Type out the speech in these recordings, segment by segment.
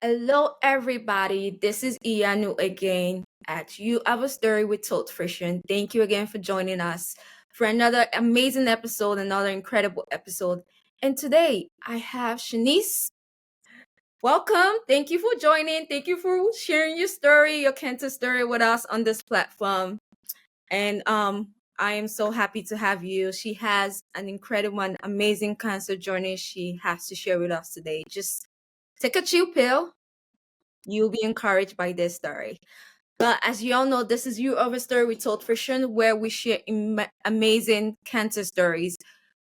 Hello, everybody. This is Iyanu again at You Have a Story with ToTsFrishion. Thank you again for joining us for another amazing episode, another incredible episode. And today I have Shanise. Welcome. Thank you for joining. Thank you for sharing your story, your cancer story with us on this platform. And I am so happy to have you. She has an incredible and amazing cancer journey she has to share with us today. Just take a chill pill. You'll be encouraged by this story. But as you all know, this is You Have a Story with ToTsFrishion, where we share amazing cancer stories,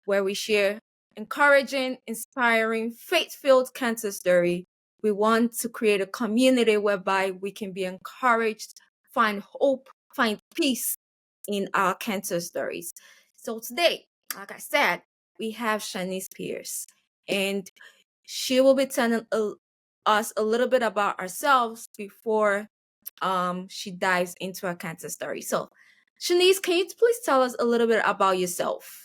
where we share encouraging, inspiring, faith-filled cancer story. We want to create a community whereby we can be encouraged, find hope, find peace in our cancer stories. So today, like I said, we have Shanise Pearce, and she will be telling us a little bit about ourselves before she dives into her cancer story. So, Shanise, can you please tell us a little bit about yourself?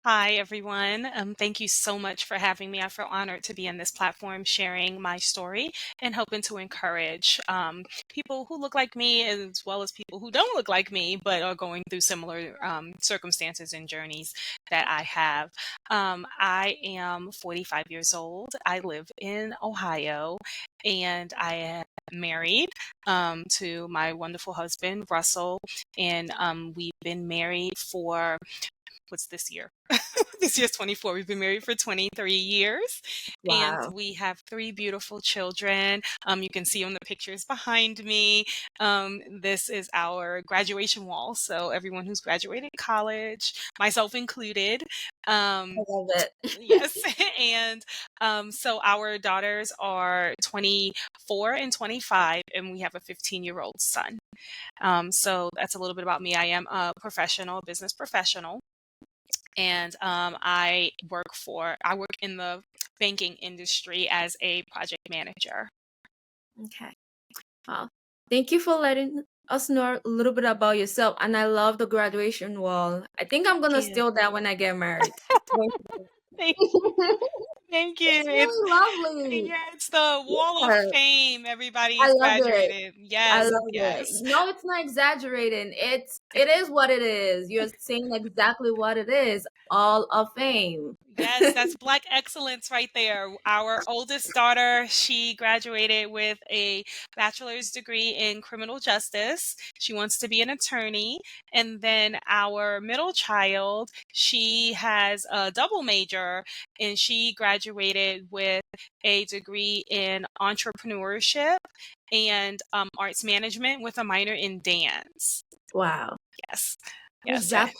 Hi, everyone. Thank you so much for having me. I feel honored to be in this platform sharing my story and hoping to encourage people who look like me as well as people who don't look like me but are going through similar circumstances and journeys that I have. I am 45 years old. I live in Ohio and I am married to my wonderful husband, Russell, and we've been married for what's this year? This year's 24. We've been married for 23 years and Wow. we have three beautiful children. You can see on the pictures behind me. This is our graduation wall. So everyone who's graduated college, myself included. I love it. Yes. And so our daughters are 24 and 25, and we have a 15-year-old son. So that's a little bit about me. I am a professional, business professional. And I work in the banking industry as a project manager. Okay. Well, thank you for letting us know a little bit about yourself. And I love the graduation wall. I think I'm gonna Thank you. steal that when I get married. Thank thank you. It's really lovely. It's the wall of Yeah, fame. I Everybody's love it. graduated. I Yes, love it. yes. No, it's not exaggerating. It is what it is. You're saying exactly what it is. All of fame. Yes, that's Black excellence right there. Our oldest daughter, she graduated with a bachelor's degree in criminal justice. She wants to be an attorney. And then our middle child, she has a double major and she graduated with a degree in entrepreneurship and arts management with a minor in dance. Wow. Yes. She's Yes.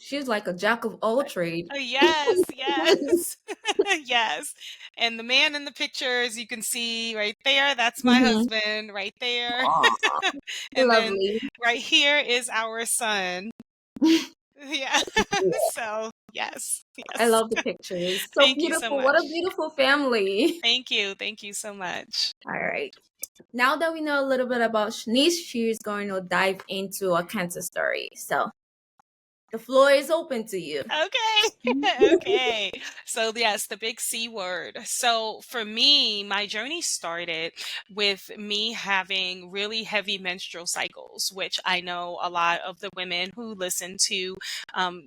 she's like a jack of all trades. Yes, yes, yes. And the man in the pictures you can see right there, that's my Mhm. husband right there. Aw, And then lovely. right here is our son. Yeah. Yeah, So, yes, I yes. love the pictures. So Thank you so beautiful. What a much. beautiful family. Thank you. Thank you so much. All right. Now that we know a little bit about Shanice, she's going to dive into a cancer story. So the floor is open to you. Okay. Okay. So yes, the big C word. So for me, my journey started with me having really heavy menstrual cycles, which I know a lot of the women who listen to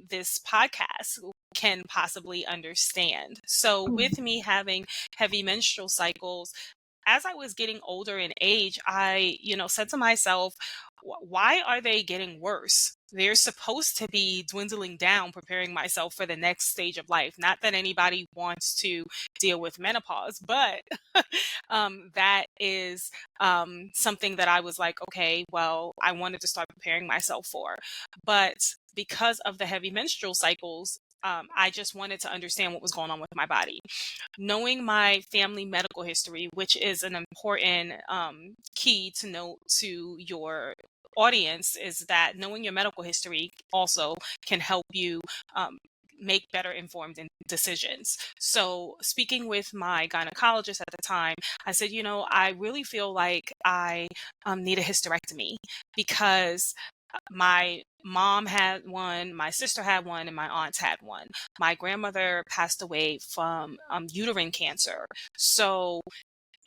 this podcast can possibly understand. So with me having heavy menstrual cycles, as I was getting older in age, I, said to myself, why are they getting worse? They're supposed to be dwindling down, preparing myself for the next stage of life. Not that anybody wants to deal with menopause, but that is something that I was like, okay, well, I wanted to start preparing myself for. But because of the heavy menstrual cycles, I just wanted to understand what was going on with my body. Knowing my family medical history, which is an important key to note to your audience, is that knowing your medical history also can help you make better informed decisions. So speaking with my gynecologist at the time, I said, I really feel like I need a hysterectomy because my mom had one, my sister had one, and my aunts had one. My grandmother passed away from uterine cancer. So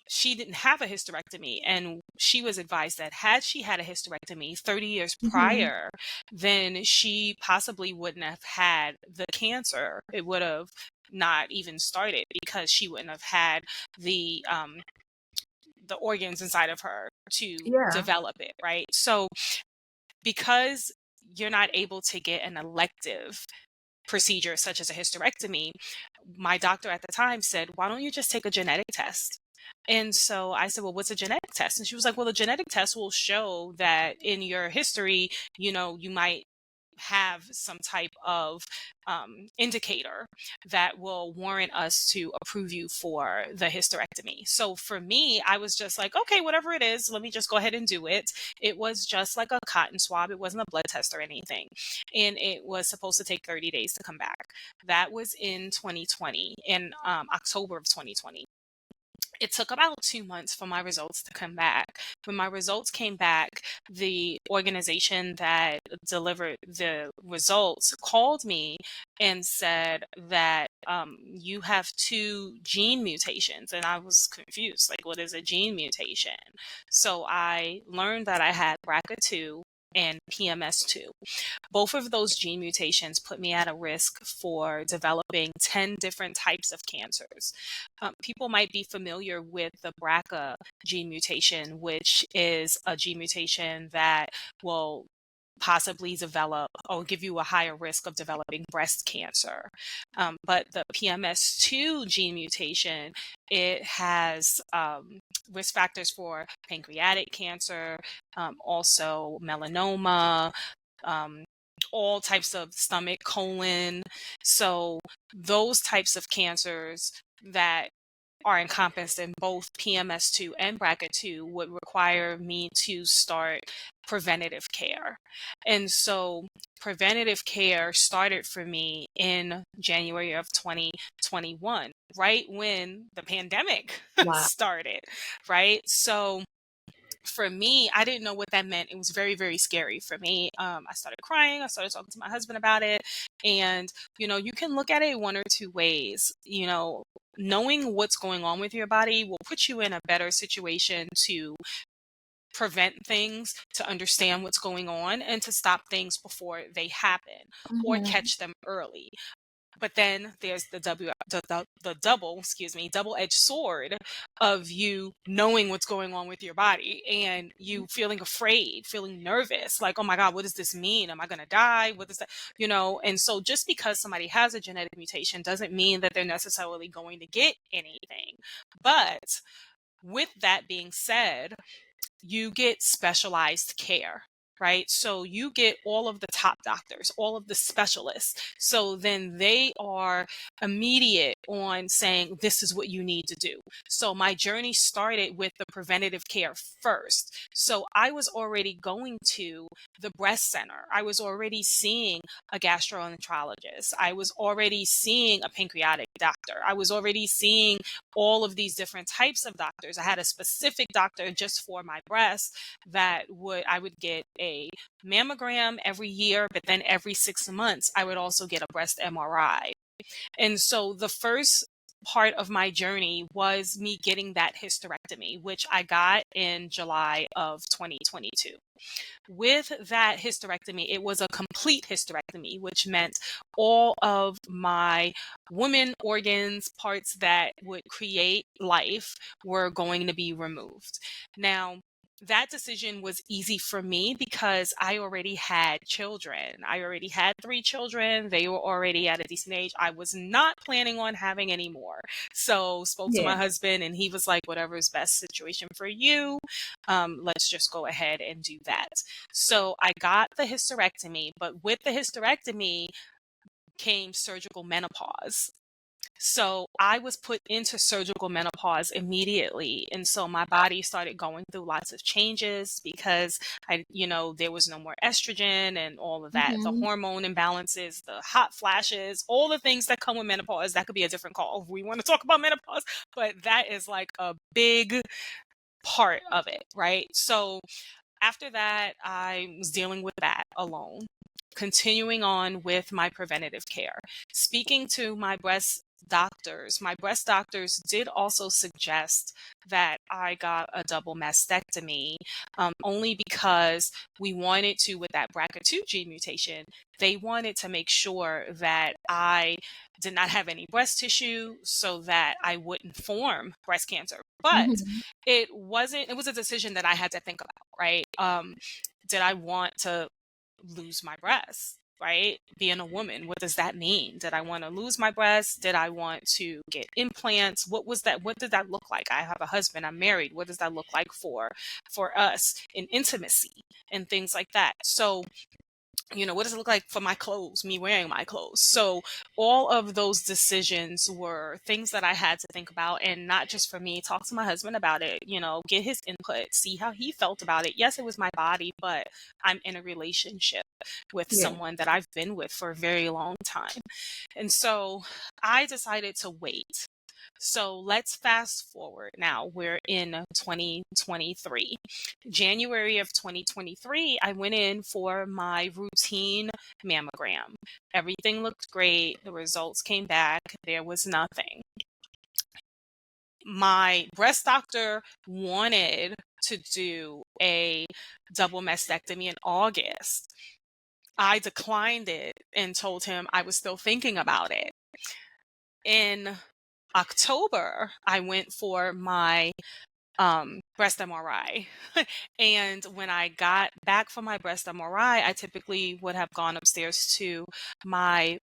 she didn't have a hysterectomy, and she was advised that had she had a hysterectomy 30 years Mhm. prior, then she possibly wouldn't have had the cancer. It would have not even started because she wouldn't have had the organs inside of her to Yeah. develop it, right? So because you're not able to get an elective procedure such as a hysterectomy, my doctor at the time said, "Why don't you just take a genetic test?" And so I said, "Well, what's a genetic test?" And she was like, "Well, the genetic test will show that in your history, you might have some type of indicator that will warrant us to approve you for the hysterectomy." So for me, I was just like, okay, whatever it is, let me just go ahead and do it. It was just like a cotton swab. It wasn't a blood test or anything. And it was supposed to take 30 days to come back. That was in 2020, in October of 2020. It took about 2 months for my results to come back. When my results came back, the organization that delivered the results called me and said that you have two gene mutations. And I was confused. Like, what is a gene mutation? So I learned that I had BRCA2 and PMS2. Both of those gene mutations put me at a risk for developing 10 different types of cancers. People might be familiar with the BRCA gene mutation, which is a gene mutation that will possibly develop or give you a higher risk of developing breast cancer. But the PMS2 gene mutation, it has risk factors for pancreatic cancer, also melanoma, um, all types of stomach, colon. So those types of cancers that are encompassed in both PMS2 and BRCA2 would require me to start preventative care. And so preventative care started for me in January of 2021, right when the pandemic Wow. started, right? So for me, I didn't know what that meant. It was very, very scary for me. I started crying. I started talking to my husband about it. And, you can look at it one or two ways. Knowing what's going on with your body will put you in a better situation to prevent things, to understand what's going on, and to stop things before they happen or Mhm. catch them early. But then there's the double, double-edged sword of you knowing what's going on with your body and you feeling afraid, feeling nervous, like, oh my God, what does this mean? Am I going to die? What is that? And so just because somebody has a genetic mutation doesn't mean that they're necessarily going to get anything. But with that being said, you get specialized care, right? So you get all of the top doctors, all of the specialists. So then they are immediate on saying, this is what you need to do. So my journey started with the preventative care first. So I was already going to the breast center. I was already seeing a gastroenterologist. I was already seeing a pancreatic doctor. I was already seeing all of these different types of doctors. I had a specific doctor just for my breast that I would get a mammogram every year, but then every 6 months I would also get a breast MRI. And so the first part of my journey was me getting that hysterectomy, which I got in July of 2022. With that hysterectomy, it was a complete hysterectomy, which meant all of my woman organs, parts that would create life, were going to be removed. Now, that decision was easy for me because I already had children. I already had 3 children. They were already at a decent age. I was not planning on having any more. So spoke to Yeah. my husband and he was like, whatever is best situation for you, let's just go ahead and do that. So I got the hysterectomy, but with the hysterectomy came surgical menopause. So I was put into surgical menopause immediately. And so my body started going through lots of changes because there was no more estrogen and all of that, the Mhm. hormone imbalances, the hot flashes, all the things that come with menopause. That could be a different call if we want to talk about menopause, but that is like a big part of it, right? So after that, I was dealing with that alone, continuing on with my preventative care, speaking to my breast doctors, my breast doctors did also suggest that I got a double mastectomy, only because we wanted to, with that BRCA2 gene mutation, they wanted to make sure that I did not have any breast tissue so that I wouldn't form breast cancer. But Mhm. it was a decision that I had to think about, right? Did I want to lose my breast? Right? Being a woman, what does that mean? Did I want to lose my breast? Did I want to get implants? What was that? What did that look like? I have a husband, I'm married. What does that look like for us in intimacy and things like that? So, what does it look like for my clothes, me wearing my clothes? So all of those decisions were things that I had to think about, and not just for me, talk to my husband about it, get his input, see how he felt about it. Yes, it was my body, but I'm in a relationship with Yeah. someone that I've been with for a very long time. And so I decided to wait. So let's fast forward now. We're in 2023. January of 2023, I went in for my routine mammogram. Everything looked great. The results came back. There was nothing. My breast doctor wanted to do a double mastectomy in August. I declined it and told him I was still thinking about it. In October, I went for my breast MRI. And when I got back from my breast MRI, I typically would have gone upstairs to my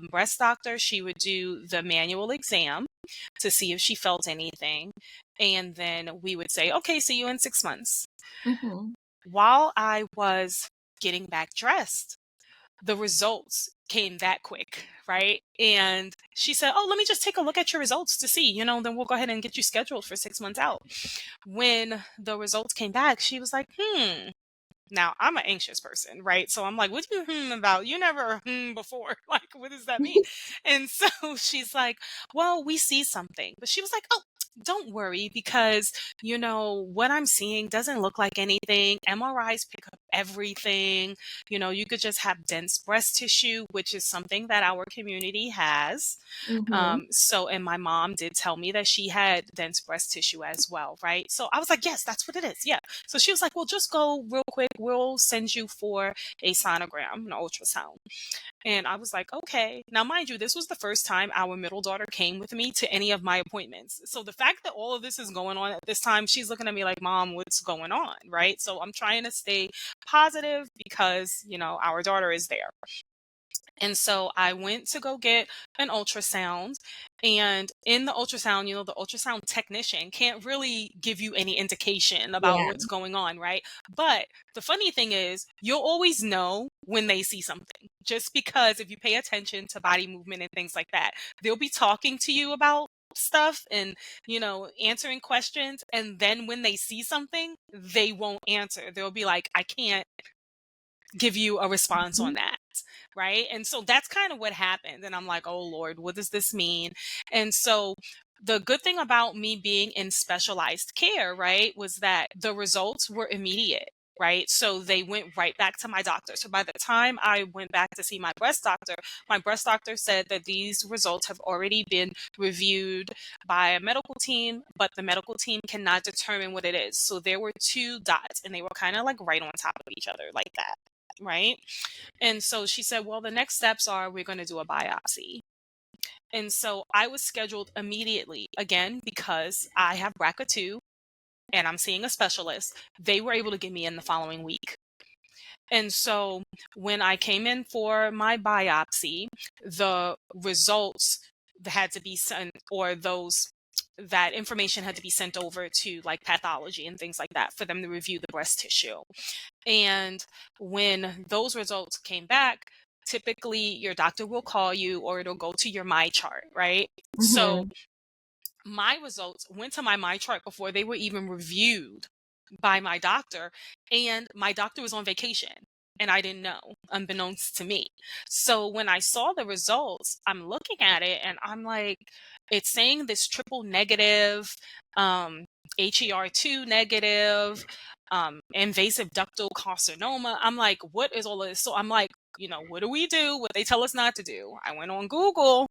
breast doctor. She would do the manual exam to see if she felt anything. And then we would say, okay, see you in 6 months. Mhm. While I was getting back dressed, the results came that quick, right? And she said, oh, let me just take a look at your results to see, then we'll go ahead and get you scheduled for 6 months out. When the results came back, she was like, now I'm an anxious person, right? So I'm like, what do you about? You never before. Like, what does that mean? And so she's like, well, we see something. But she was like, oh, don't worry, because what I'm seeing doesn't look like anything. MRIs pick up everything. You could just have dense breast tissue, which is something that our community has. Mhm. And my mom did tell me that she had dense breast tissue as well, right? So I was like, yes, that's what it is. Yeah. So she was like, well, just go real quick. We'll send you for a sonogram, an ultrasound. And I was like, okay. Now, mind you, this was the first time our middle daughter came with me to any of my appointments. So the fact that all of this is going on at this time, she's looking at me like, Mom, what's going on? Right. So I'm trying to stay positive because, our daughter is there. And so I went to go get an ultrasound. And in the ultrasound, the ultrasound technician can't really give you any indication about Yeah. what's going on, right? But the funny thing is, you'll always know when they see something. Just because if you pay attention to body movement and things like that, they'll be talking to you about stuff and answering questions, and then when they see something, they won't answer. They'll be like, I can't give you a response on Mhm. that, right? And so that's kind of what happened. And I'm like, oh Lord, what does this mean? And so the good thing about me being in specialized care, right, was that the results were immediate. Right. So they went right back to my doctor. So by the time I went back to see my breast doctor said that these results have already been reviewed by a medical team, but the medical team cannot determine what it is. So there were two dots and they were kind of like right on top of each other, like that. Right. And so she said, well, the next steps are we're going to do a biopsy. And so I was scheduled immediately, again, because I have BRCA2 and I'm seeing a specialist. They were able to get me in the following week. And so when I came in for my biopsy, the results had to be sent, or that information had to be sent over to like pathology and things like that for them to review the breast tissue. And when those results came back, typically your doctor will call you or it'll go to your my chart, right? So Mhm. my results went to my my chart before they were even reviewed by my doctor, and my doctor was on vacation and I didn't know, unbeknownst to me. So when I saw the results, I'm looking at it and I'm like, it's saying this triple negative, HER2 negative, invasive ductal carcinoma. I'm like, what is all of this? So I'm like, what do we do? What they tell us not to do. I went on Google.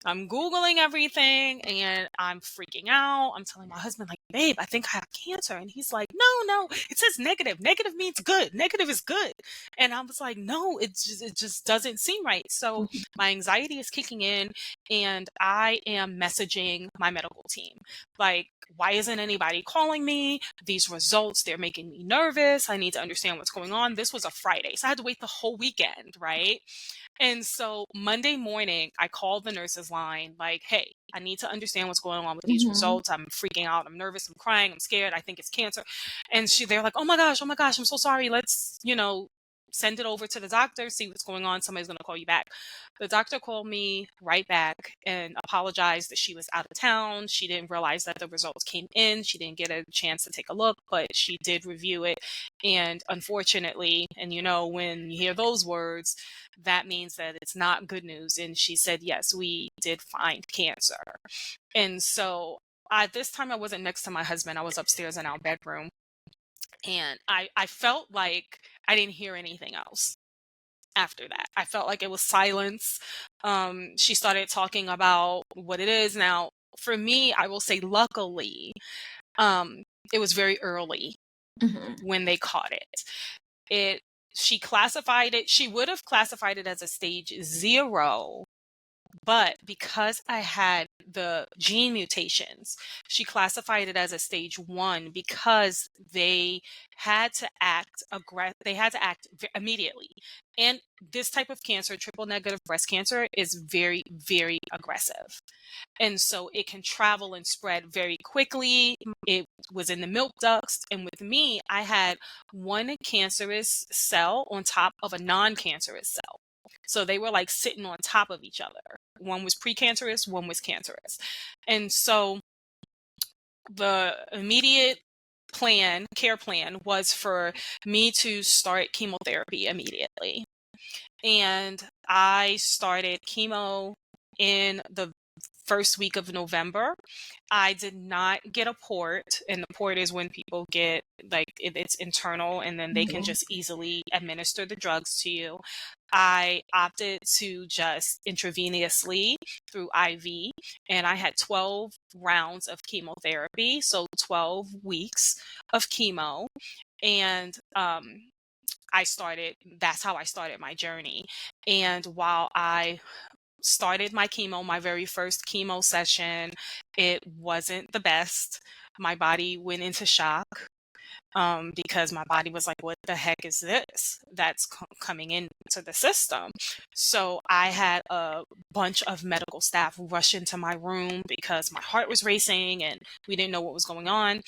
I'm Googling everything and I'm freaking out. I'm telling my husband, like, babe, I think I have cancer. And he's like, no, it says negative. Negative means good. Negative is good. And I was like, no, it just doesn't seem right. So Mhm. my anxiety is kicking in and I am messaging my medical team. Like, why isn't anybody calling me? These results, they're making me nervous. I need to understand what's going on. This was a Friday. So I had to wait the whole weekend, right? And so Monday morning, I called the nurse's line, like, hey, I need to understand what's going on with these Mhm. results. I'm freaking out. I'm nervous. I'm crying. I'm scared. I think it's cancer. And they're like, oh my gosh, I'm so sorry. Let's, send it over to the doctor, see what's going on. Somebody's going to call you back. The doctor called me right back and apologized that she was out of town. She didn't realize that the results came in. She didn't get a chance to take a look, but she did review it. And unfortunately, and when you hear those words, that means that it's not good news. And she said, yes, we did find cancer. And so at this time, I wasn't next to my husband. I was upstairs in our bedroom. And I felt like I didn't hear anything else after that. I felt like it was silence. She started talking about what it is. Now, for me, I will say, luckily, it was very early Mhm. when they caught it. She classified it, she would have classified it as a stage 0, but because I had the gene mutations, she classified it as a stage 1 because they had to act immediately. And this type of cancer, triple negative breast cancer, is very, very aggressive. And so it can travel and spread very quickly. It was in the milk ducts. And with me, I had one cancerous cell on top of a non-cancerous cell. So they were like sitting on top of each other. One was precancerous, one was cancerous. And so the immediate care plan was for me to start chemotherapy immediately. And I started chemo in the first week of November. I did not get a port, and the port is when people get, like, it's internal and then they can Mhm. just easily administer the drugs to you. I opted to just intravenously through IV, and I had 12 rounds of chemotherapy, so 12 weeks of chemo. And that's how I started my journey. And while I started my chemo, my very first chemo session, it wasn't the best. My body went into shock because my body was like, what the heck is this that's coming into the system? So I had a bunch of medical staff rush into my room because my heart was racing and we didn't know what was going on.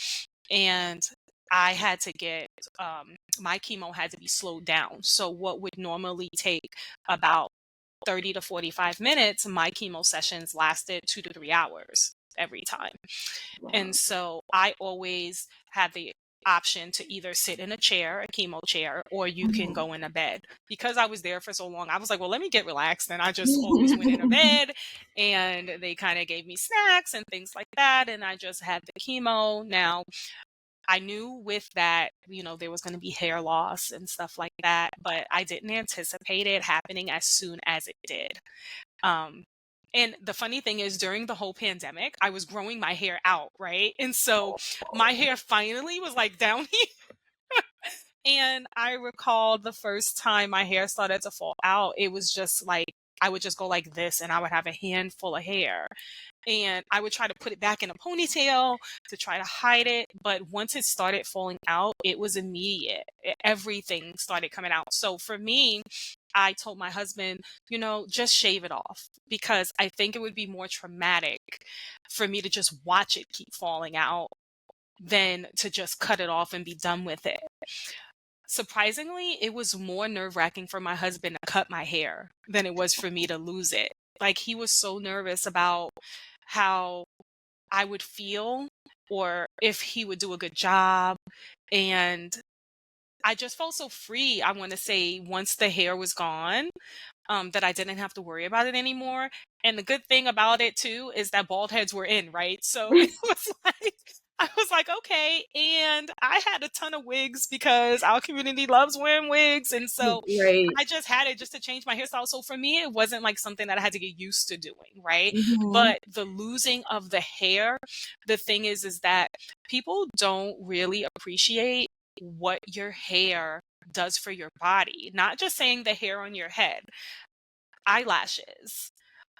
And I had to my chemo had to be slowed down. So what would normally take about 30 to 45 minutes, my chemo sessions lasted 2 to 3 hours every time. And Wow. so I always had the option to either sit in a chair, a chemo chair, or you can Mhm. go in a bed. Because I was there for so long, I was like, well, let me get relaxed. And I just always went in a bed, and they kind of gave me snacks and things like that. And I just had the chemo. Now, I knew with that, there was going to be hair loss and stuff like that, but I didn't anticipate it happening as soon as it did. Um, and the funny thing is, during the whole pandemic, I was growing my hair out, right? And so my hair finally was like down here. And I recall the first time my hair started to fall out, it was just like I would just go like this and I would have a handful of hair. And I would try to put it back in a ponytail to try to hide it. But once it started falling out, it was immediate. Everything started coming out. So for me, I told my husband, just shave it off because I think it would be more traumatic for me to just watch it keep falling out than to just cut it off and be done with it. Surprisingly, it was more nerve-wracking for my husband to cut my hair than it was for me to lose it. Like, he was so nervous about how I would feel or if he would do a good job. And I just felt so free, I want to say, once the hair was gone, that I didn't have to worry about it anymore. And the good thing about it too is that bald heads were in, right? So it was like I was like, okay. And I had a ton of wigs because our community loves wearing wigs. And so Great. I just had it just to change my hairstyle. So for me, it wasn't like something that I had to get used to doing, right? Mm-hmm. But the losing of the hair, the thing is that people don't really appreciate what your hair does for your body. Not just saying the hair on your head, eyelashes,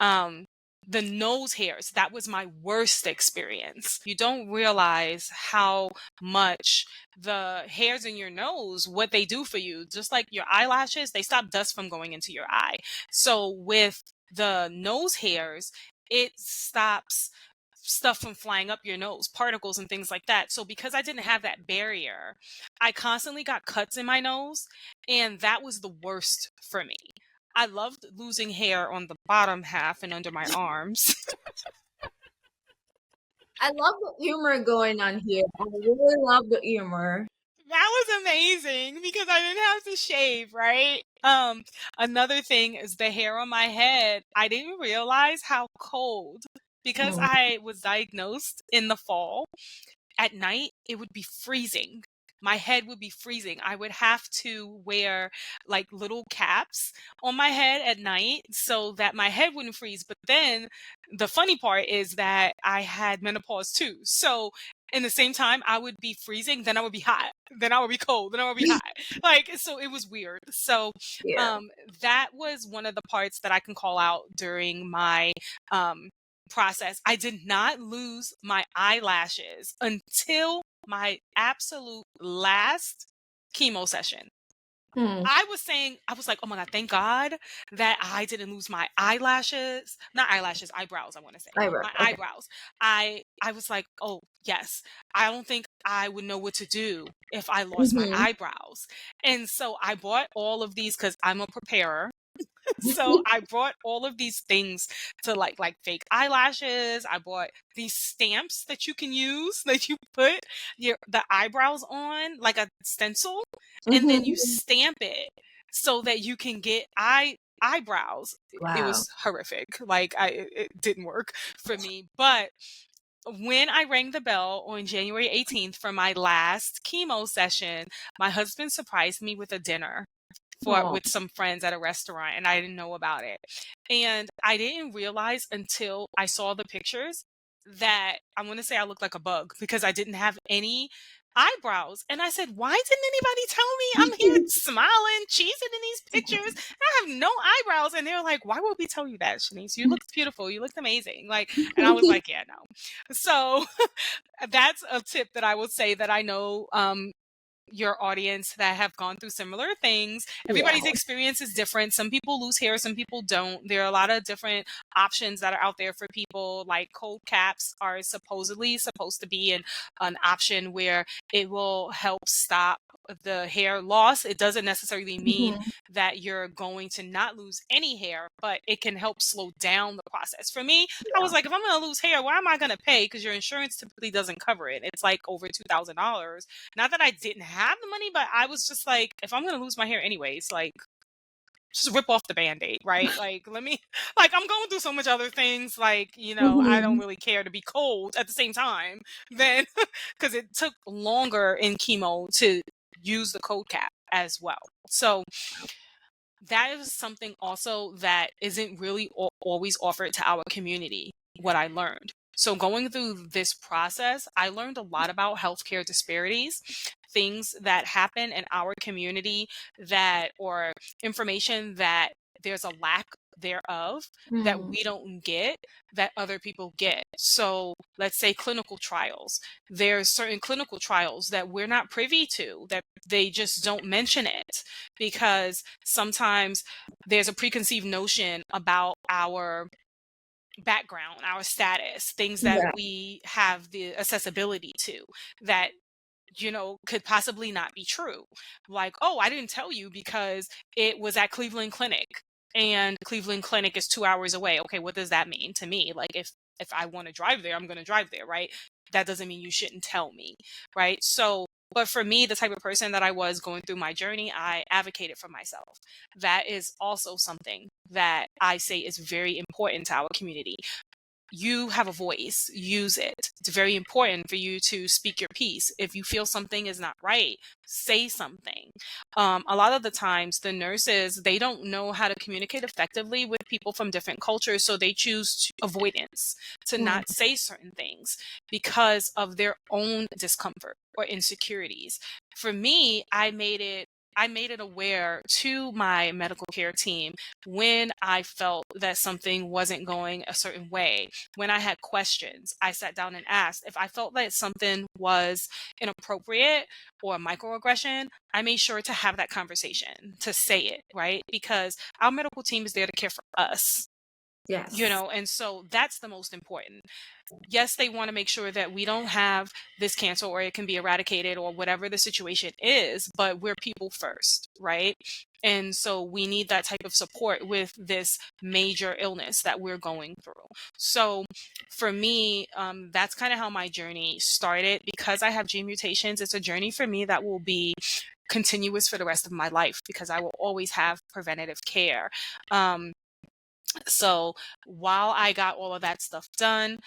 um, the nose hairs. That was my worst experience. You don't realize how much the hairs in your nose, what they do for you. Just like your eyelashes, they stop dust from going into your eye. So with the nose hairs, it stops stuff from flying up your nose, particles and things like that. So because I didn't have that barrier, I constantly got cuts in my nose, and that was the worst for me. I loved losing hair on the bottom half and under my arms. I love the humor going on here. I really love the humor. That was amazing because I didn't have to shave, right? Another thing is the hair on my head. I didn't realize how cold, because Mm. I was diagnosed in the fall. At night, it would be freezing. My head would be freezing. I would have to wear like little caps on my head at night so that my head wouldn't freeze. But then the funny part is that I had menopause too. So in the same time, I would be freezing, then I would be hot, then I would be cold, then I would be hot. Like, so it was weird. So Yeah. that was one of the parts that I can call out during my um process. I did not lose my eyelashes until my absolute last chemo session. Hmm. I was like, oh my God, thank God that I didn't lose my eyelashes. Not eyelashes, eyebrows, I want to say. Eyebrow. My Okay. eyebrows. I was like, oh yes. I don't think I would know what to do if I lost my Mm-hmm. eyebrows. And so I bought all of these because I'm a preparer. So I brought all of these things to like fake eyelashes. I bought these stamps that you can use, that you put the eyebrows on, like a stencil, and then you Mm-hmm. stamp it so that you can get eyebrows. It Wow. was horrific. Like it didn't work for me. But when I rang the bell on January 18th for my last chemo session, my husband surprised me with a dinner for Oh. with some friends at a restaurant, and I didn't know about it. And I didn't realize until I saw the pictures that I'm going to say I looked like a bug because I didn't have any eyebrows. And I said, why didn't anybody tell me? I'm here smiling, cheesing in these pictures. I have no eyebrows. And they were like, why would we tell you that, Shanise? You looked beautiful. You looked amazing. Like, and I was like, yeah, no. So that's a tip that I would say that I know your audience that have gone through similar things. Yeah. Everybody's experience is different. Some people lose hair, some people don't. There are a lot of different options that are out there for people. Like cold caps are supposedly supposed to be an option where it will help stop the hair loss. It doesn't necessarily mean Mm-hmm. that you're going to not lose any hair, but it can help slow down the process. For me, I Yeah. was like, if I'm going to lose hair, why am I going to pay? Because your insurance typically doesn't cover it. It's like over $2,000. Not that I didn't have the money, but I was just like, if I'm gonna lose my hair anyways, like just rip off the band-aid, right? Like let me like I'm going through so much other things, like, I don't Mm-hmm. really care to be cold at the same time then because it took longer in chemo to use the cold cap as well. So that is something also that isn't really always offered to our community, what I learned. So going through this process, I learned a lot about healthcare disparities, things that happen in our community or information that there's a lack thereof that Mm. we don't get that other people get. So let's say clinical trials. There's certain clinical trials that we're not privy to, that they just don't mention it because sometimes there's a preconceived notion about our background, our status, things that Yeah. we have the accessibility to that could possibly not be true. Like, oh, I didn't tell you because it was at Cleveland Clinic, and Cleveland Clinic is 2 hours away. Okay, what does that mean to me? Like, if I want to drive there, I'm going to drive there, right? That doesn't mean you shouldn't tell me, right? So, but for me, the type of person that I was going through my journey, I advocated for myself. That is also something that I say is very important to our community. you have a voice, use it. It's very important for you to speak your piece. If you feel something is not right, say something. A lot of the times the nurses, they don't know how to communicate effectively with people from different cultures, so they choose avoidance, to Mm-hmm. not say certain things because of their own discomfort or insecurities. For me, I made it aware to my medical care team when I felt that something wasn't going a certain way. When I had questions, I sat down and asked. If I felt that something was inappropriate or a microaggression, I made sure to have that conversation, to say it, right? Because our medical team is there to care for us, Yes. and so that's the most important. Yes, they want to make sure that we don't have this cancer or it can be eradicated or whatever the situation is, but we're people first, right? And so we need that type of support with this major illness that we're going through. So for me, that's kind of how my journey started. Because I have gene mutations, it's a journey for me that will be continuous for the rest of my life, because I will always have preventative care. So while I got all of that stuff done,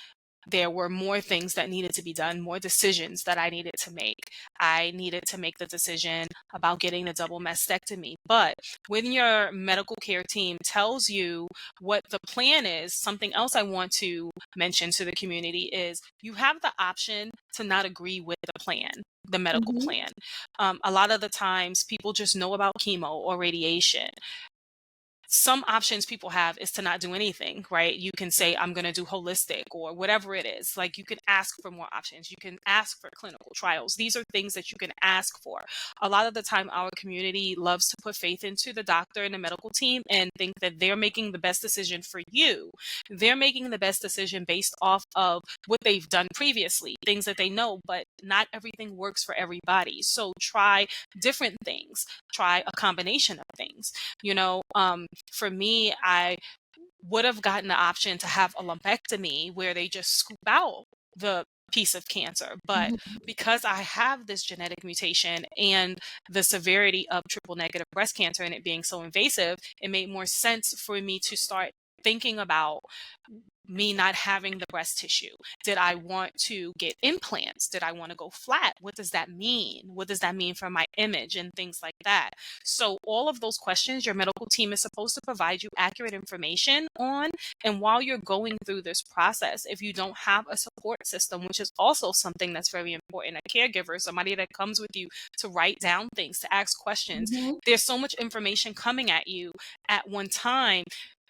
there were more things that needed to be done, more decisions that I needed to make. I needed to make the decision about getting the double mastectomy. But when your medical care team tells you what the plan is, something else I want to mention to the community is you have the option to not agree with the plan, the medical Mm-hmm. plan. A lot of the times people just know about chemo or radiation. Some options people have is to not do anything, right? You can say, I'm going to do holistic or whatever it is. Like, you can ask for more options. You can ask for clinical trials. These are things that you can ask for. A lot of the time, our community loves to put faith into the doctor and the medical team and think that they're making the best decision for you. They're making the best decision based off of what they've done previously, things that they know, but not everything works for everybody. So try different things, try a combination of things. For me, I would have gotten the option to have a lumpectomy where they just scoop out the piece of cancer. But Mm-hmm. because I have this genetic mutation and the severity of triple negative breast cancer and it being so invasive, it made more sense for me to start thinking about me not having the breast tissue. Did I want to get implants? Did I want to go flat? What does that mean? What does that mean for my image and things like that? So all of those questions, your medical team is supposed to provide you accurate information on. And while you're going through this process, if you don't have a support system, which is also something that's very important, a caregiver, somebody that comes with you to write down things, to ask questions, Mm-hmm. there's so much information coming at you at one time,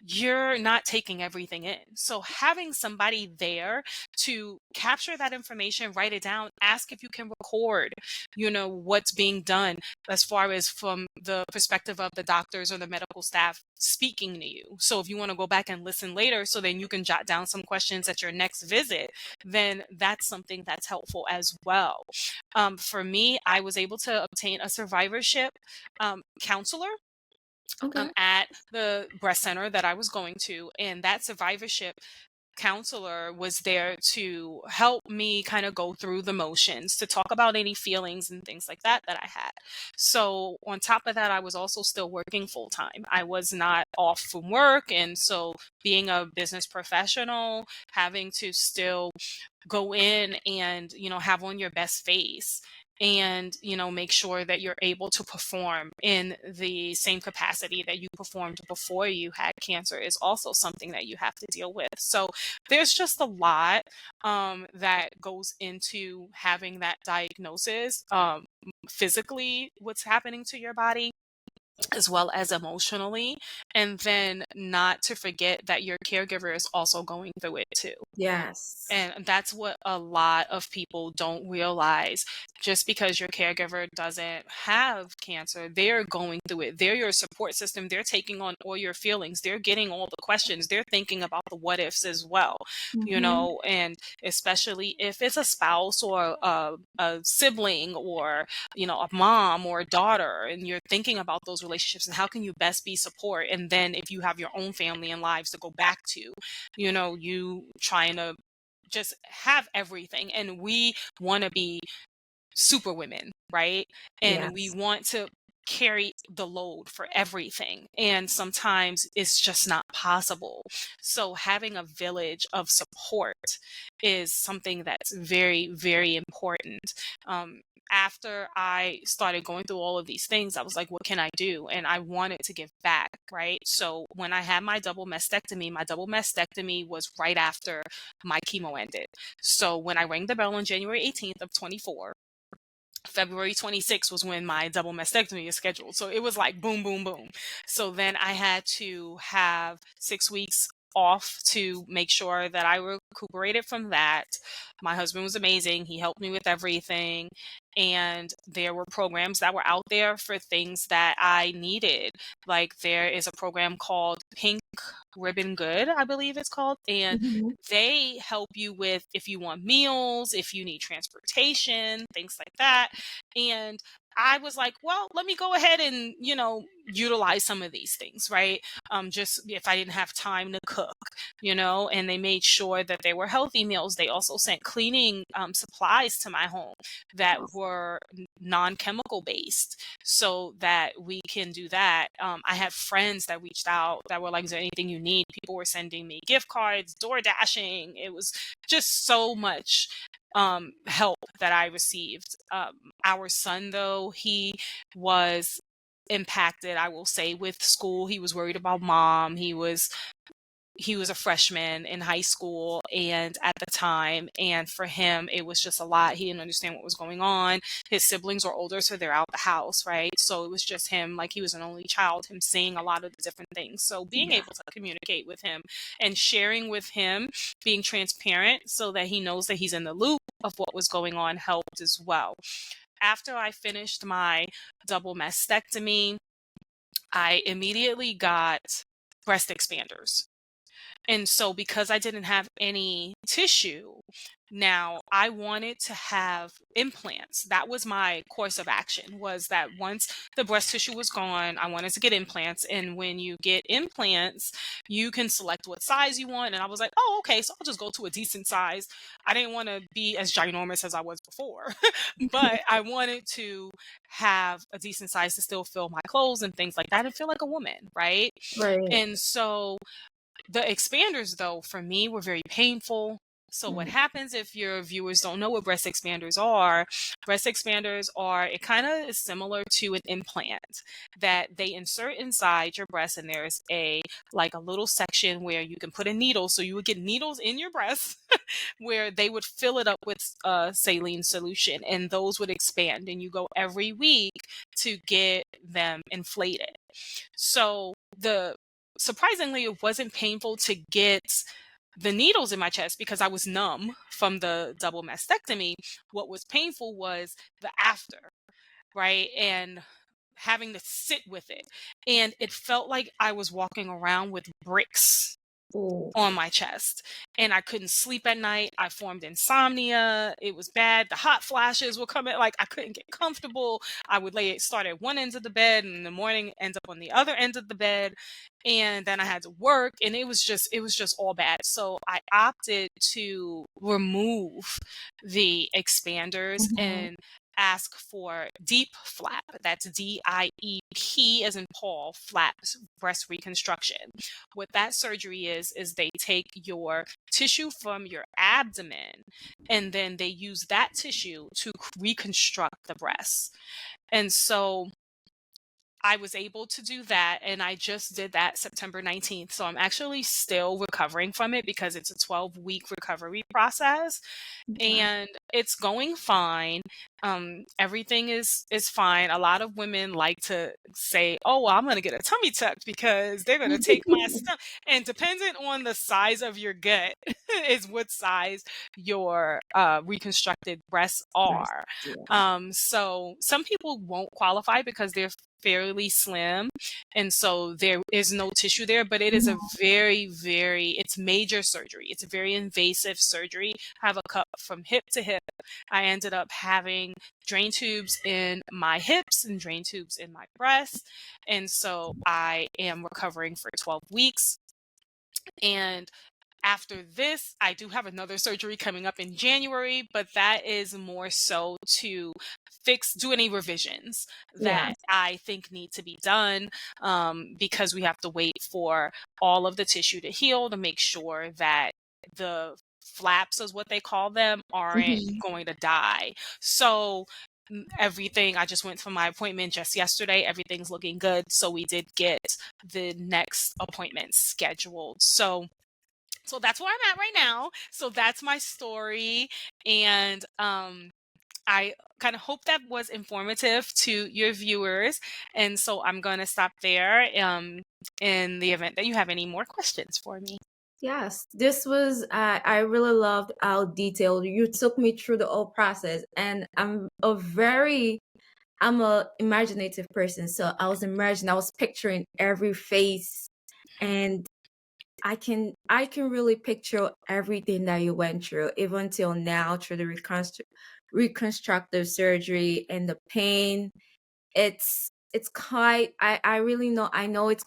you're not taking everything in. So having somebody there to capture that information, write it down, ask if you can record, what's being done as far as from the perspective of the doctors or the medical staff speaking to you. So if you want to go back and listen later, so then you can jot down some questions at your next visit, then that's something that's helpful as well. For me, I was able to obtain a survivorship counselor Okay. at the breast center that I was going to. And that survivorship counselor was there to help me kind of go through the motions, to talk about any feelings and things like that I had. So on top of that, I was also still working full time. I was not off from work. And so being a business professional, having to still go in and have on your best face and make sure that you're able to perform in the same capacity that you performed before you had cancer is also something that you have to deal with. So there's just a lot that goes into having that diagnosis, physically what's happening to your body as well as emotionally, and then not to forget that your caregiver is also going through it too. Yes. And that's what a lot of people don't realize. Just because your caregiver doesn't have cancer, they're going through it. They're your support system. They're taking on all your feelings. They're getting all the questions. They're thinking about the what ifs as well, Mm-hmm. and especially if it's a spouse or a sibling or, a mom or a daughter, and you're thinking about those relationships and how can you best be support. And then if you have your own family and lives to go back to, you trying to just have everything. And we want to be super women, right? And we Yes. want to carry the load for everything. And sometimes it's just not possible. So having a village of support is something that's very, very important. Um, After I started going through all of these things, I was like, what can I do? And I wanted to give back, right? So when I had my double mastectomy was right after my chemo ended. So when I rang the bell on January 18th of 24, February 26th was when my double mastectomy is scheduled. So it was like boom, boom, boom. So then I had to have 6 weeks off to make sure that I recuperated from that. My husband was amazing. He helped me with everything. And there were programs that were out there for things that I needed. Like there is a program called Pink Ribbon Good, I believe it's called. And Mhm. they help you with if you want meals, if you need transportation, things like that. And I was like, well, let me go ahead and, utilize some of these things, right? Just if I didn't have time to cook, and they made sure that they were healthy meals. They also sent cleaning supplies to my home that were non-chemical based so that we can do that. I have friends that reached out that were like, is there anything you need? People were sending me gift cards, door dashing. It was just so much help that I received. Our son, though, he was impacted, I will say, with school. He was worried about mom. He was a freshman in high school and at the time, and for him it was just a lot. He didn't understand what was going on. His siblings are older, so they're out the house, right? So it was just him, like he was an only child, him seeing a lot of the different things. So being Yeah. able to communicate with him and sharing with him, being transparent so that he knows that he's in the loop of what was going on, helped as well. After I finished my double mastectomy, I immediately got breast expanders. And so because I didn't have any tissue, now I wanted to have implants. That was my course of action, was that once the breast tissue was gone, I wanted to get implants. And when you get implants, you can select what size you want. And I was like, oh, okay, so I'll just go to a decent size. I didn't want to be as ginormous as I was before, but I wanted to have a decent size to still fill my clothes and things like that and feel like a woman, right? Right. And so the expanders, though, for me were very painful. So what Mm. happens, if your viewers don't know what breast expanders are, it kind of is similar to an implant that they insert inside your breast, and there's like a little section where you can put a needle. So you would get needles in your breast where they would fill it up with saline solution, and those would expand, and you go every week to get them inflated. So the surprisingly, it wasn't painful to get the needles in my chest because I was numb from the double mastectomy. What was painful was the after, right? And having to sit with it. And it felt like I was walking around with bricks Oh. on my chest, and I couldn't sleep at night. I formed insomnia. It was bad. The hot flashes were coming. Like I couldn't get comfortable. I would start at one end of the bed, and in the morning end up on the other end of the bed, and then I had to work, and it was just all bad. So I opted to remove the expanders Mhm. and ask for deep flap. That's DIEP as in Paul, flaps breast reconstruction. What that surgery is they take your tissue from your abdomen and then they use that tissue to reconstruct the breast. And so I was able to do that, and I just did that September 19th. So I'm actually still recovering from it because it's a 12-week recovery process, Okay. and it's going fine. Everything is fine. A lot of women like to say, oh, well, I'm going to get a tummy tuck because they're going to take my stuff. And dependent on the size of your gut is what size your reconstructed breasts Breast. are. Yeah. So some people won't qualify because they're fairly slim, and so there is no tissue there, but it is a Mhm. it's major surgery. It's a very invasive surgery. I have a cup from hip to hip. I ended up having drain tubes in my hips and drain tubes in my breasts, and so I am recovering for 12 weeks. And After this, I do have another surgery coming up in January, but that is more so to do any revisions Yeah. that I think need to be done, because we have to wait for all of the tissue to heal to make sure that the flaps, is what they call them, aren't Mhm. going to die. So everything, I just went for my appointment just yesterday. Everything's looking good. So we did get the next appointment scheduled. So that's where I'm at right now. So that's my story. And I kind of hope that was informative to your viewers. And so I'm going to stop there, in the event that you have any more questions for me. Yes, this was, I really loved how detailed you took me through the whole process. And I'm a imaginative person. So I was picturing every face, and I can really picture everything that you went through, even till now, through the reconstructive surgery and the pain. It's quite, I really know, I know it's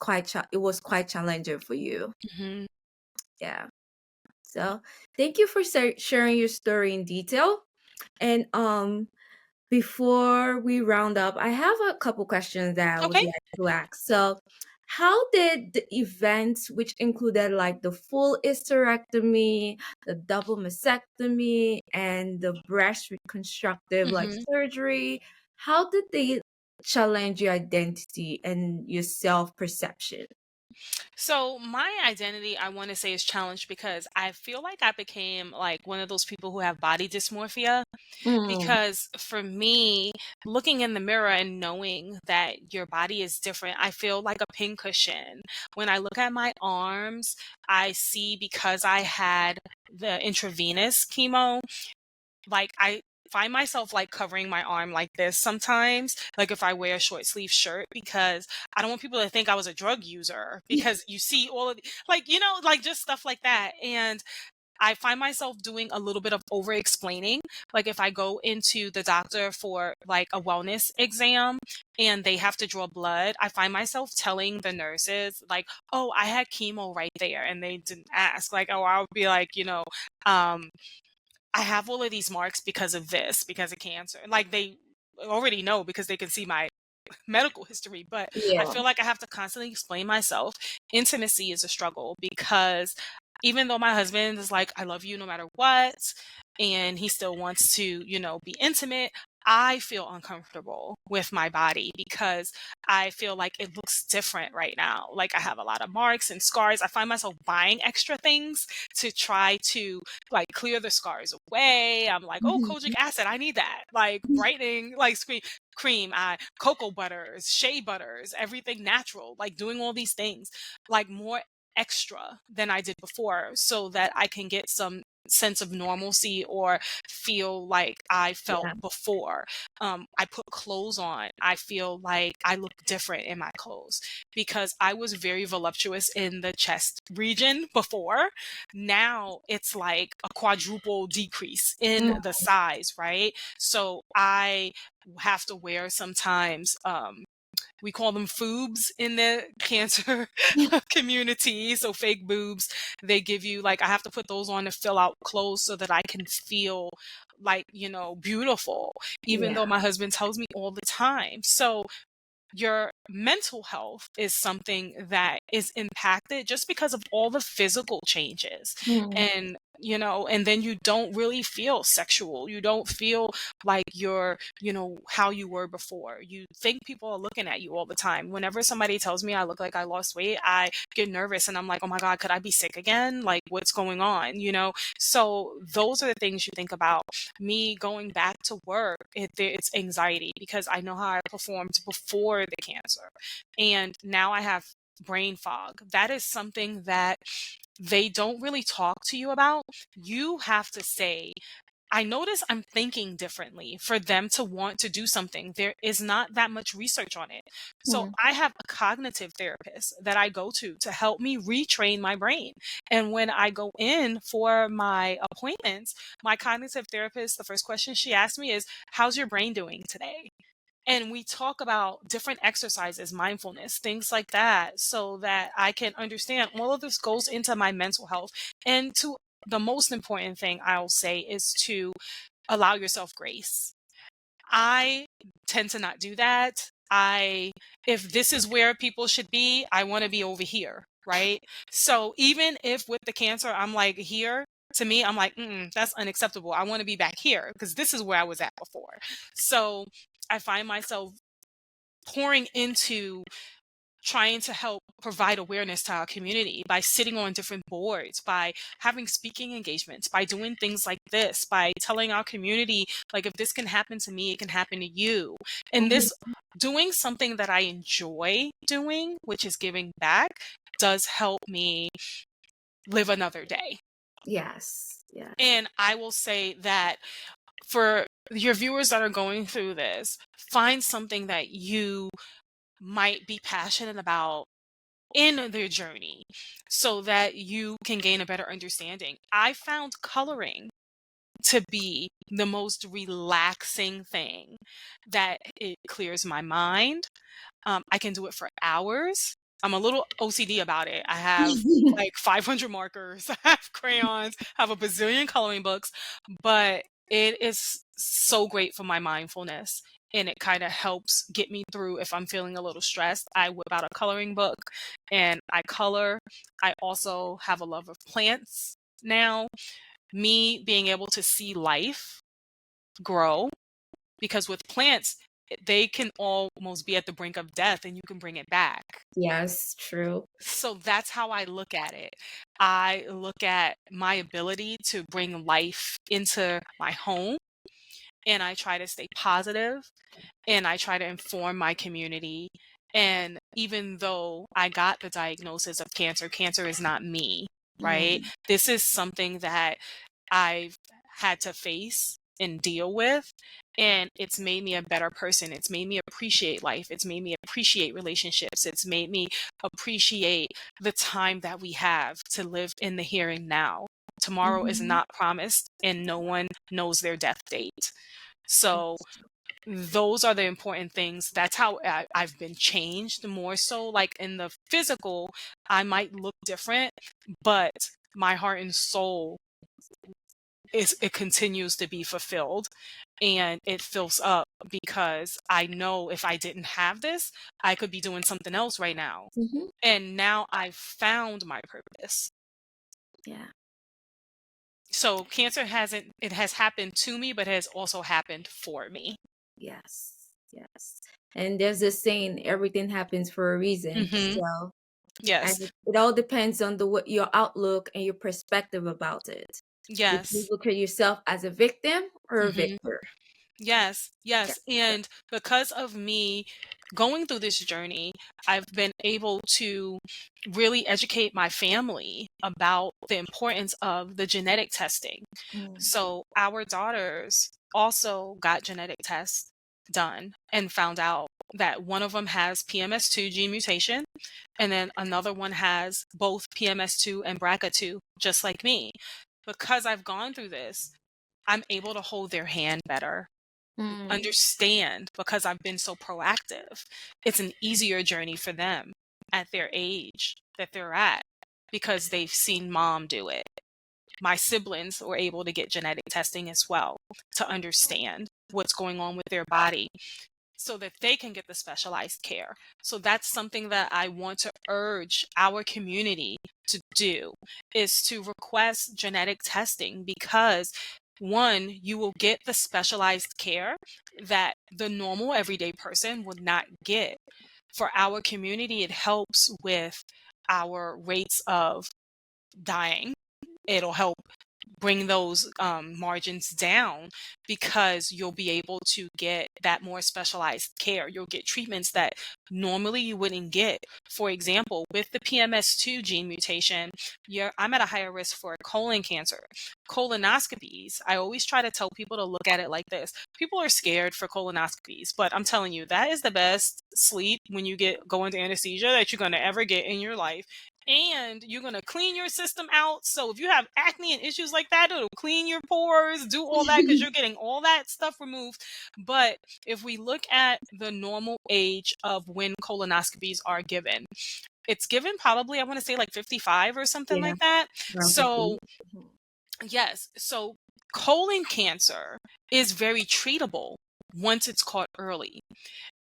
it was quite challenging for you. Hmm. Yeah. So thank you for sharing your story in detail. And before we round up, I have a couple questions that I would Okay. like to ask. So, how did the events, which included like the full hysterectomy, the double mastectomy, and the breast reconstructive like Hmm. surgery, how did they challenge your identity and your self perception? So my identity, I want to say, is challenged because I feel like I became like one of those people who have body dysmorphia. Mm, Because for me, looking in the mirror and knowing that your body is different, I feel like a pincushion. When I look at my arms, I see, because I had the intravenous chemo, like I find myself like covering my arm like this sometimes, like if I wear a short sleeve shirt, because I don't want people to think I was a drug user, because you see all of like, like just stuff like that. And I find myself doing a little bit of over explaining. Like if I go into the doctor for like a wellness exam and they have to draw blood, I find myself telling the nurses like, "Oh, I had chemo right there," and they didn't ask. Like, oh, I'll be like, um, I have all of these marks because of this, because of cancer. Like they already know because they can see my medical history, but I yeah. feel like I have to constantly explain myself. Intimacy is a struggle because even though my husband is like, I love you no matter what, and he still wants to, be intimate, I feel uncomfortable with my body because I feel like it looks different right now. Like I have a lot of marks and scars. I find myself buying extra things to try to like clear the scars away. I'm like, oh, kojic Mhm. acid, I need that. Like brightening, like cream, cocoa butters, shea butters, everything natural, like doing all these things, like more extra than I did before so that I can get some sense of normalcy or feel like I felt Yeah. before. I put clothes on. I feel like I look different in my clothes because I was very voluptuous in the chest region before. Now it's like a quadruple decrease in Mm. the size, right? So I have to wear sometimes, we call them foobs in the cancer community, so fake boobs. They give you like, I have to put those on to fill out clothes so that I can feel like, beautiful, even Yeah. though my husband tells me all the time. So your mental health is something that is impacted just because of all the physical changes. Mm. And then you don't really feel sexual. You don't feel like you're, how you were before. You think people are looking at you all the time. Whenever somebody tells me I look like I lost weight, I get nervous and I'm like, oh my God, could I be sick again? Like, what's going on? So those are the things you think about. Me going back to work, it's anxiety because I know how I performed before the cancer. And now I have brain fog. That is something that they don't really talk to you about. You have to say, I notice I'm thinking differently for them to want to do something. There is not that much research on it. So Mm. I have a cognitive therapist that I go to help me retrain my brain. And when I go in for my appointments, my cognitive therapist, the first question she asks me is, how's your brain doing today? And we talk about different exercises, mindfulness, things like that, so that I can understand all of this goes into my mental health. And to the most important thing I'll say is to allow yourself grace. I tend to not do that. If this is where people should be, I want to be over here, right? So even if with the cancer, I'm like here, to me, I'm like, that's unacceptable. I want to be back here because this is where I was at before. So I find myself pouring into trying to help provide awareness to our community by sitting on different boards, by having speaking engagements, by doing things like this, by telling our community, like, if this can happen to me, it can happen to you. And Mhm. this, doing something that I enjoy doing, which is giving back, does help me live another day. Yes. Yes. And I will say that for your viewers that are going through this, find something that you might be passionate about in their journey so that you can gain a better understanding. I found coloring to be the most relaxing thing, that it clears my mind. I can do it for hours. I'm a little OCD about it. I have like 500 markers, I have crayons, I have a bazillion coloring books, but it is so great for my mindfulness. And it kind of helps get me through if I'm feeling a little stressed. I whip out a coloring book and I color. I also have a love of plants now. Me being able to see life grow, because with plants, they can almost be at the brink of death and you can bring it back. Yes, true. So that's how I look at it. I look at my ability to bring life into my home, and I try to stay positive, and I try to inform my community. And even though I got the diagnosis of cancer, cancer is not me, right? Mm. This is something that I've had to face and deal with. And it's made me a better person. It's made me appreciate life. It's made me appreciate relationships. It's made me appreciate the time that we have to live in the here and now. Tomorrow is Mhm. not promised, and no one knows their death date. So Yes. those are the important things. That's how I've been changed more so. Like in the physical, I might look different, but my heart and soul it continues to be fulfilled, and it fills up, because I know if I didn't have this, I could be doing something else right now. Mhm. And now I've found my purpose. Yeah. So cancer hasn't, it has happened to me, but has also happened for me. Yes. Yes. And there's this saying, everything happens for a reason. Hmm. So, and Yes. it all depends on the what your outlook and your perspective about it. If you Yes. look at yourself as a victim or a Hmm. victor. Yes, Yeah. yes. And because of me going through this journey, I've been able to really educate my family about the importance of the genetic testing. Mm. So our daughters also got genetic tests done and found out that one of them has PMS2 gene mutation, and then another one has both PMS2 and BRCA2, just like me. Because I've gone through this, I'm able to hold their hand better, Mm. understand, because I've been so proactive. It's an easier journey for them at their age that they're at, because they've seen mom do it. My siblings were able to get genetic testing as well to understand what's going on with their body so that they can get the specialized care. So that's something that I want to urge our community to do, is to request genetic testing, because one, you will get the specialized care that the normal everyday person would not get. For our community, it helps with our rates of dying. It'll help bring those margins down, because you'll be able to get that more specialized care. You'll get treatments that normally you wouldn't get. For example, with the PMS2 gene mutation, I'm at a higher risk for colon cancer. Colonoscopies, I always try to tell people to look at it like this. People are scared for colonoscopies, but I'm telling you, that is the best sleep when you go into anesthesia that you're going to ever get in your life. and you're going to clean your system out. So if you have acne and issues like that, it'll clean your pores, do all that because you're getting all that stuff removed. But if we look at the normal age of when colonoscopies are given, it's given probably, I want to say like 55 or something Yeah, like that. around 50. So, yes. So colon cancer is very treatable once it's caught early.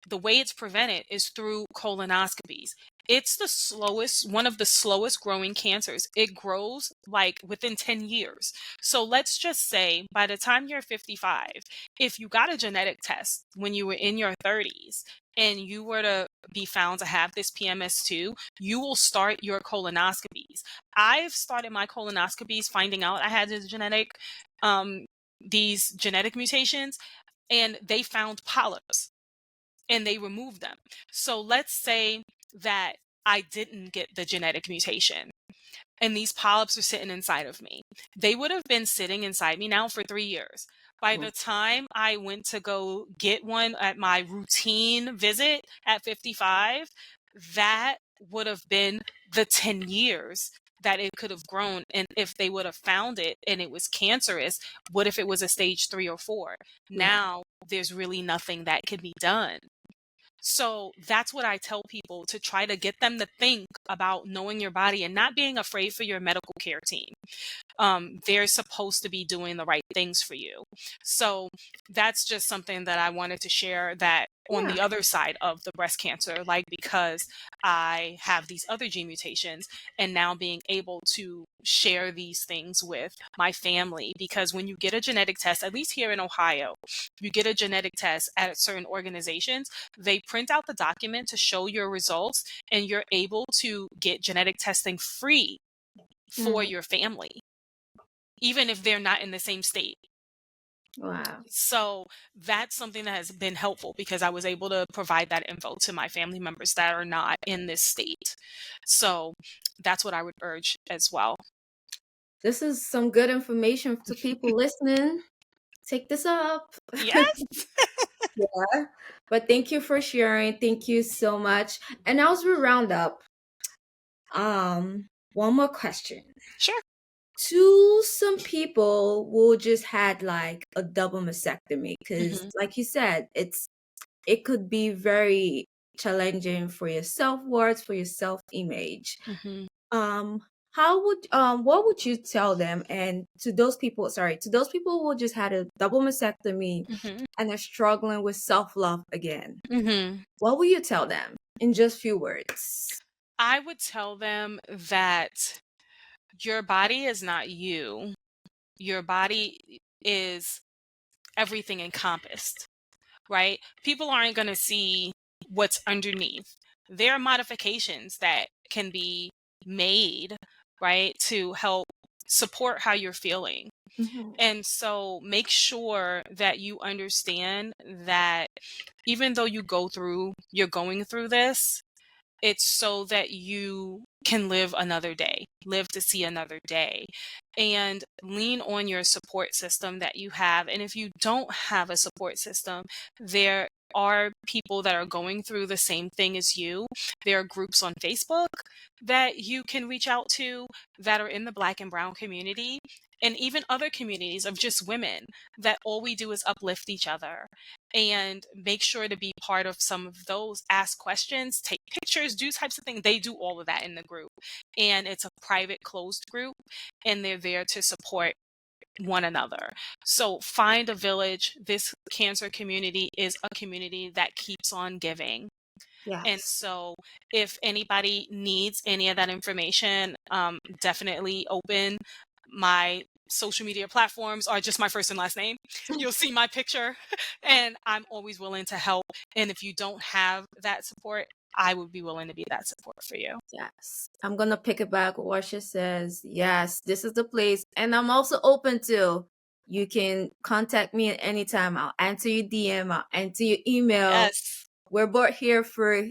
The way it's prevented is through colonoscopies. It's the slowest, one of the slowest growing cancers. It grows like within 10 years. So let's just say by the time you're 55, if you got a genetic test when you were in your 30s and you were to be found to have this PMS2, you will start your colonoscopies. I've started my colonoscopies finding out I had um, these genetic mutations, and they found polyps and they removed them. So let's say that I didn't get the genetic mutation and these polyps are sitting inside of me. They would have been sitting inside me now for 3 years. By the time I went to go get one at my routine visit at 55, that would have been the 10 years that it could have grown. And if they would have found it and it was cancerous, what if it was a stage 3 or 4? Yeah. Now there's really nothing that can be done. So that's what I tell people, to try to get them to think about knowing your body and not being afraid for your medical care team. They're supposed to be doing the right things for you. So that's just something that I wanted to share, that on Yeah. the other side of the breast cancer, like, because I have these other gene mutations, and now being able to share these things with my family, because when you get a genetic test, at least here in Ohio, you get a genetic test at certain organizations, they print out the document to show your results, and you're able to get genetic testing free for your family, even if they're not in the same state. Wow. So that's something that has been helpful, because I was able to provide that info to my family members that are not in this state. So that's what I would urge as well. This is some good information to people listening. Take this up. Yes. Yeah. But thank you for sharing. Thank you so much. And as we round up, one more question. Sure. To some people will just had like a double mastectomy because, Hmm. like you said, it could be very challenging for your self-worth, for your self-image. Hmm. How would what would you tell them? And to those people, to those people who just had a double mastectomy Hmm. and are struggling with self-love again, Hmm. what will you tell them in just few words? I would tell them that your body is not you. Your body is everything encompassed, right? People aren't going to see what's underneath. There are modifications that can be made, right, to help support how you're feeling. Mhm. And so make sure that you understand that even though you're going through this, it's so that you can live another day, live to see another day, and lean on your support system that you have. And if you don't have a support system, there are people that are going through the same thing as you. There are groups on Facebook that you can reach out to that are in the Black and Brown community, and even other communities of just women, that all we do is uplift each other. And make sure to be part of some of those, ask questions, take pictures, do types of things. They do all of that in the group, and it's a private closed group, and they're there to support one another. So find a village. This cancer community is a community that keeps on giving. And Yes. so if anybody needs any of that information, definitely open my social media platforms, are just my first and last name. You'll see my picture, and I'm always willing to help. And if you don't have that support, I would be willing to be that support for you. Yes. I'm gonna pick it back what she says. Yes, this is the place. And I'm also open to, you can contact me at any time. I'll answer your DM, I'll answer your email. Yes. We're both here for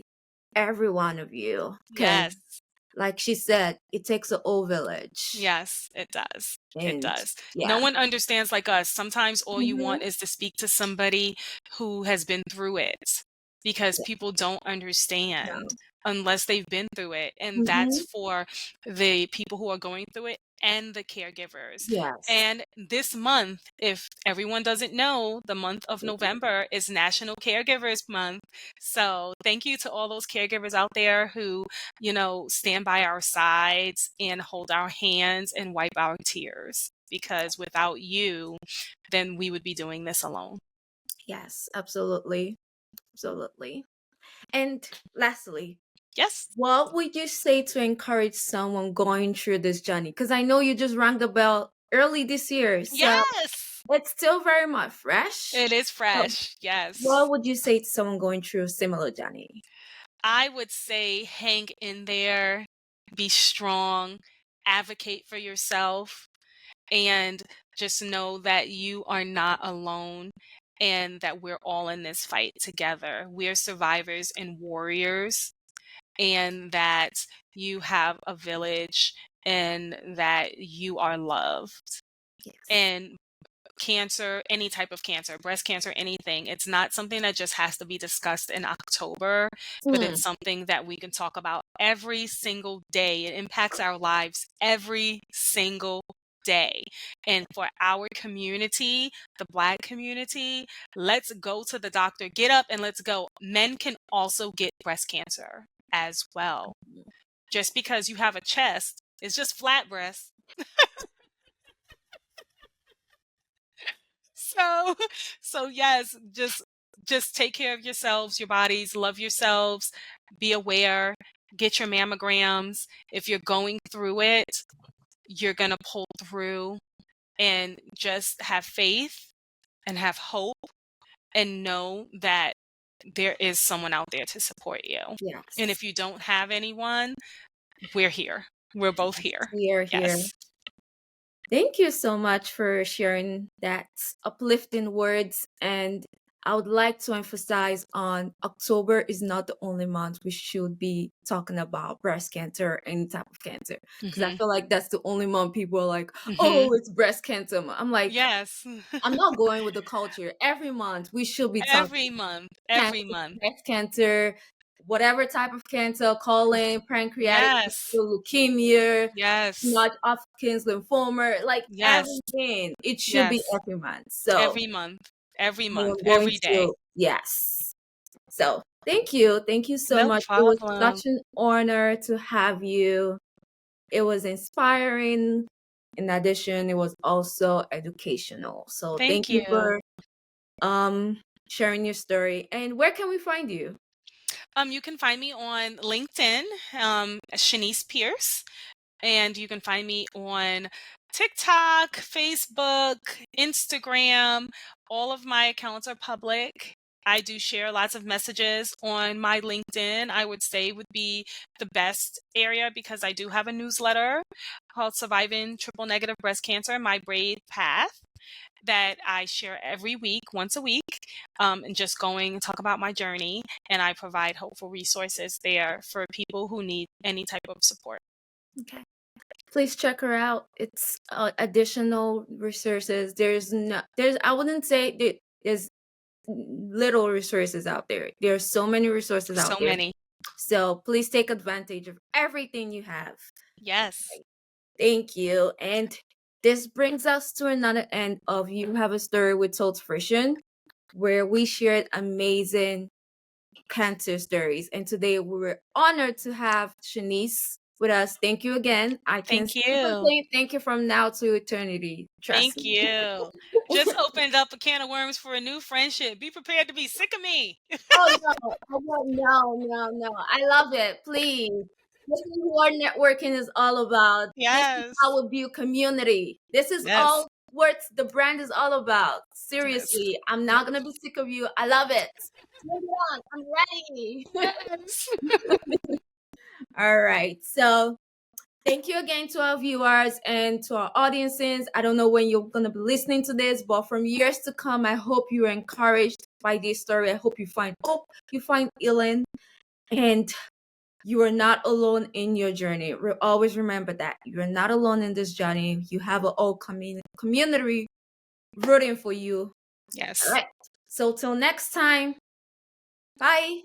every one of you. Because Yes. like she said, it takes a whole village. Yes, it does. It And does. No yeah. one understands like us. Sometimes all you Mhm. want is to speak to somebody who has been through it, because people don't No, understand. unless they've been through it. And that's Mm-hmm. for the people who are going through it and the caregivers. Yes. And this month, if everyone doesn't know, the month of November is National Caregivers Month. So thank you to all those caregivers out there who, stand by our sides and hold our hands and wipe our tears. Because without you, then we would be doing this alone. Yes, absolutely. Absolutely. And lastly, Yes. what would you say to encourage someone going through this journey? Because I know you just rang the bell early this year, so Yes. it's still very much fresh. It is So fresh. what Yes. would you say to someone going through a similar journey? I would say hang in there, be strong, advocate for yourself, and just know that you are not alone and that we're all in this fight together. We're survivors and warriors, and that you have a village and that you are loved. Yes. And cancer, any type of cancer, breast cancer, anything. It's not something that just has to be discussed in October, but Hmm. it's something that we can talk about every single day. It impacts our lives every single day. And for our community, the Black community, let's go to the doctor. Get up and let's go. Men can also get breast cancer as well. Just because you have a chest, it's just flat breast. So, so yes, just take care of yourselves, your bodies, love yourselves, be aware, get your mammograms. If you're going through it, you're going to pull through, and just have faith and have hope and know that there is someone out there to support you. And Yes. if you don't have anyone, we're here. We're both here. We are here. Yes. Thank you so much for sharing that uplifting words. And I would like to emphasize on October is not the only month we should be talking about breast cancer or any type of cancer. Because I Mhm. feel like that's the only month people are like, Mhm. oh, it's breast cancer month. I'm like, Yes. I'm not going with the culture. Every month we should be talking Every month. cancer, Every month. breast cancer, whatever type of cancer, colon, pancreatic Yes. cancer, leukemia, Yes. not Hodgkin's lymphoma, like Yes. everything. It should be Yes. every month. So Every month. Every I month. am going Every day. to, yes. So thank you. Thank you so No much. It was problem. such an honor to have you. It was inspiring. In addition, it was also educational. So thank Thank you you. for sharing your story. And where can we find you? You can find me on LinkedIn, Shanise Pearce, and you can find me on TikTok, Facebook, Instagram. All of my accounts are public. I do share lots of messages on my LinkedIn. I would say would be the best area because I do have a newsletter called Surviving Triple Negative Breast Cancer: My Brave Path that I share every week, once a week, and just going and talk about my journey. And I provide hopeful resources there for people who need any type of support. Okay. Please check her out. It's additional resources. There's I wouldn't say that there's little resources out there. There are so many resources out So there. many. So please take advantage of everything you have. Yes. Thank you. And this brings us to another end of You Have a Story with ToTsFrishion, where we shared amazing cancer stories. And today we were honored to have Shanise with us. Thank you again. I can Thank simply you. say thank you from now to eternity. Trust Thank me. you. Just opened up a can of worms for a new friendship. Be prepared to be sick of me. Oh no, no. I love it. Please. This is what networking is all about. This is Yes. how we build community. This is Yes. all what the brand is all about. Yes. Seriously, I'm not Yes. gonna be sick of you. I love it. Move on. I'm ready. Yes. All right. So thank you again to our viewers and to our audiences. I don't know when you're going to be listening to this, but from years to come, I hope you're encouraged by this story. I hope you find hope, you find healing, and you are not alone in your journey. Always remember that you're not alone in this journey. You have a whole community rooting for you. All Yes. right. So till next time, bye.